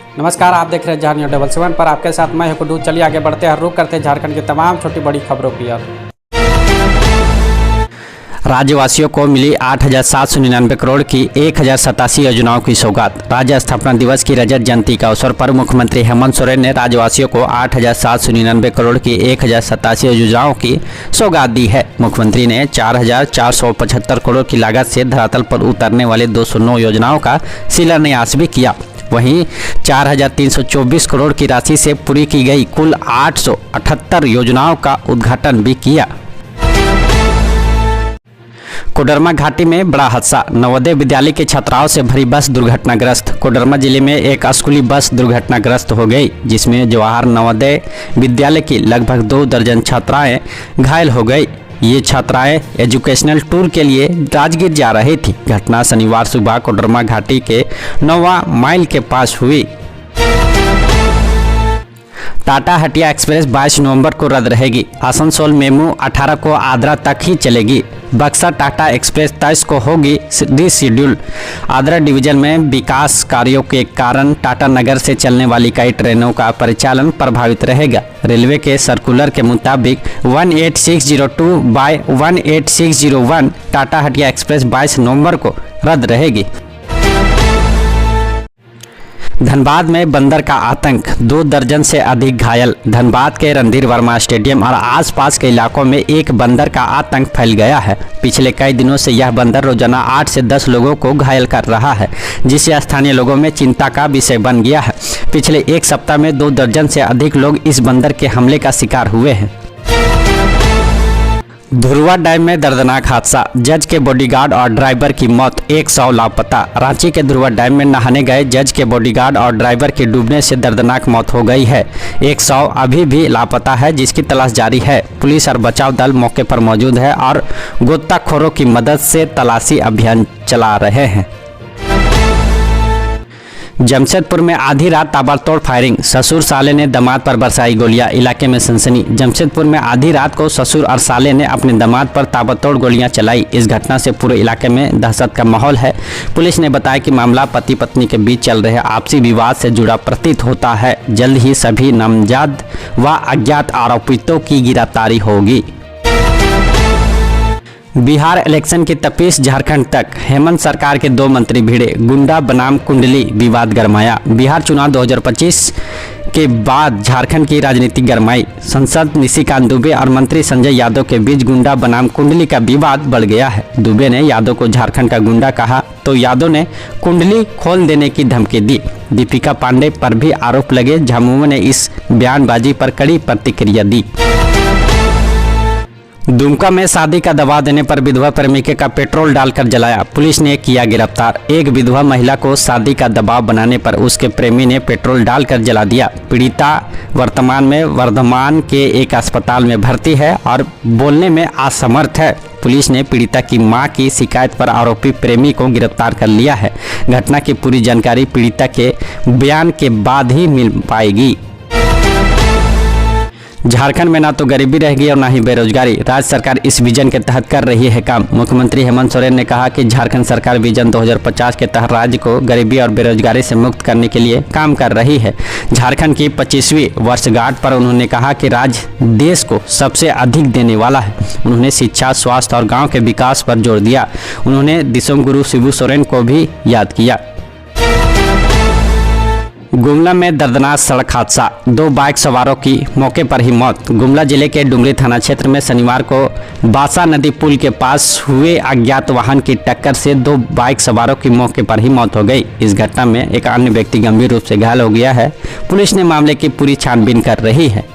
नमस्कार, आप देख रहे हैं झारखंड 7 पर। आपके साथ मैं हुकुडू। चलिए आगे बढ़ते हैं, रुक करते हैं झारखंड की तमाम छोटी बड़ी खबरों की ओर। राज्यवासियों को मिली 8,799 करोड़ की 1,087 योजनाओं की सौगात। राज्य स्थापना दिवस की रजत जयंती के अवसर पर मुख्यमंत्री हेमंत सोरेन ने राज्यवासियों को 8,799 करोड़ की 1,087 योजनाओं की सौगात दी है। मुख्यमंत्री ने 4,475 करोड़ की लागत से धरातल पर उतरने वाले 209 योजनाओं का शिलान्यास भी किया। वहीं 4,324 करोड़ की राशि से पूरी की गई कुल 878 योजनाओं का उद्घाटन भी किया। कोडरमा घाटी में बड़ा हादसा, नवोदय विद्यालय के छात्राओं से भरी बस दुर्घटनाग्रस्त। कोडरमा जिले में एक स्कूली बस दुर्घटनाग्रस्त हो गई, जिसमें जवाहर नवोदय विद्यालय की लगभग 2 दर्जन छात्राएं घायल हो गई। ये छात्राएं एजुकेशनल टूर के लिए राजगीर जा रही थी। घटना शनिवार सुबह कोडरमा घाटी के 9वां माइल के पास हुई। टाटा हटिया एक्सप्रेस 22 नवंबर को रद्द रहेगी। आसनसोल मेमू 18 को आद्रा तक ही चलेगी। बक्सर टाटा एक्सप्रेस 23 को होगी रीशेड्यूल। आद्रा डिवीजन में विकास कार्यों के कारण टाटा नगर से चलने वाली कई ट्रेनों का परिचालन प्रभावित रहेगा। रेलवे के सर्कुलर के मुताबिक 18602 बाय 18601 टाटा हटिया एक्सप्रेस 22 नवंबर को रद्द रहेगी। धनबाद में बंदर का आतंक, 2 दर्जन से अधिक घायल। धनबाद के रणधीर वर्मा स्टेडियम और आसपास के इलाकों में एक बंदर का आतंक फैल गया है। पिछले कई दिनों से यह बंदर रोजाना 8 से 10 लोगों को घायल कर रहा है, जिससे स्थानीय लोगों में चिंता का विषय बन गया है। पिछले 1 सप्ताह में 2 दर्जन से अधिक लोग इस बंदर के हमले का शिकार हुए हैं। धुरवा डैम में दर्दनाक हादसा, जज के बॉडीगार्ड और ड्राइवर की मौत, 100 लापता। रांची के धुरवा डैम में नहाने गए जज के बॉडीगार्ड और ड्राइवर की डूबने से दर्दनाक मौत हो गई है। 100 अभी भी लापता है, जिसकी तलाश जारी है। पुलिस और बचाव दल मौके पर मौजूद है और गोताखोरों की मदद से तलाशी अभियान चला रहे हैं। जमशेदपुर में आधी रात ताबड़तोड़ फायरिंग, ससुर साले ने दामाद पर बरसाई गोलियां, इलाके में सनसनी। जमशेदपुर में आधी रात को ससुर और साले ने अपने दामाद पर ताबड़तोड़ गोलियां चलाई। इस घटना से पूरे इलाके में दहशत का माहौल है। पुलिस ने बताया कि मामला पति पत्नी के बीच चल रहे आपसी विवाद से जुड़ा प्रतीत होता है। जल्द ही सभी नामजद व अज्ञात आरोपितों की गिरफ्तारी होगी। बिहार इलेक्शन की तपीस झारखंड तक, हेमंत सरकार के 2 मंत्री भिड़े, गुंडा बनाम कुंडली विवाद गरमाया। बिहार चुनाव 2025 के बाद झारखंड की राजनीति गरमाई। सांसद निशिकांत दुबे और मंत्री संजय यादव के बीच गुंडा बनाम कुंडली का विवाद बढ़ गया है। दुबे ने यादव को झारखंड का गुंडा कहा तो यादव ने कुंडली खोल देने की धमकी दी। दीपिका पांडे पर भी आरोप लगे। झामुमो ने इस बयानबाजी पर कड़ी प्रतिक्रिया दी। दुमका में शादी का दबाव देने पर विधवा प्रेमिका का पेट्रोल डालकर जलाया, पुलिस ने किया गिरफ्तार। एक विधवा महिला को शादी का दबाव बनाने पर उसके प्रेमी ने पेट्रोल डालकर जला दिया। पीड़िता वर्तमान में वर्धमान के एक अस्पताल में भर्ती है और बोलने में असमर्थ है। पुलिस ने पीड़िता की मां की शिकायत पर आरोपी प्रेमी को गिरफ्तार कर लिया है। घटना की पूरी जानकारी पीड़िता के बयान के बाद ही मिल पाएगी। झारखंड में ना तो गरीबी रहेगी और ना ही बेरोजगारी, राज्य सरकार इस विजन के तहत कर रही है काम। मुख्यमंत्री हेमंत सोरेन ने कहा कि झारखंड सरकार विजन 2050 के तहत राज्य को गरीबी और बेरोजगारी से मुक्त करने के लिए काम कर रही है। झारखंड की 25वीं वर्षगांठ पर उन्होंने कहा कि राज्य देश को सबसे अधिक देने वाला है। उन्होंने शिक्षा, स्वास्थ्य और गाँव के विकास पर जोर दिया। उन्होंने दिसोम गुरु शिबू सोरेन को भी याद किया। गुमला में दर्दनाक सड़क हादसा, 2 बाइक सवारों की मौके पर ही मौत। गुमला जिले के डुमरी थाना क्षेत्र में शनिवार को बासा नदी पुल के पास हुए अज्ञात वाहन की टक्कर से 2 बाइक सवारों की मौके पर ही मौत हो गई। इस घटना में एक अन्य व्यक्ति गंभीर रूप से घायल हो गया है। पुलिस ने मामले की पूरी छानबीन कर रही है।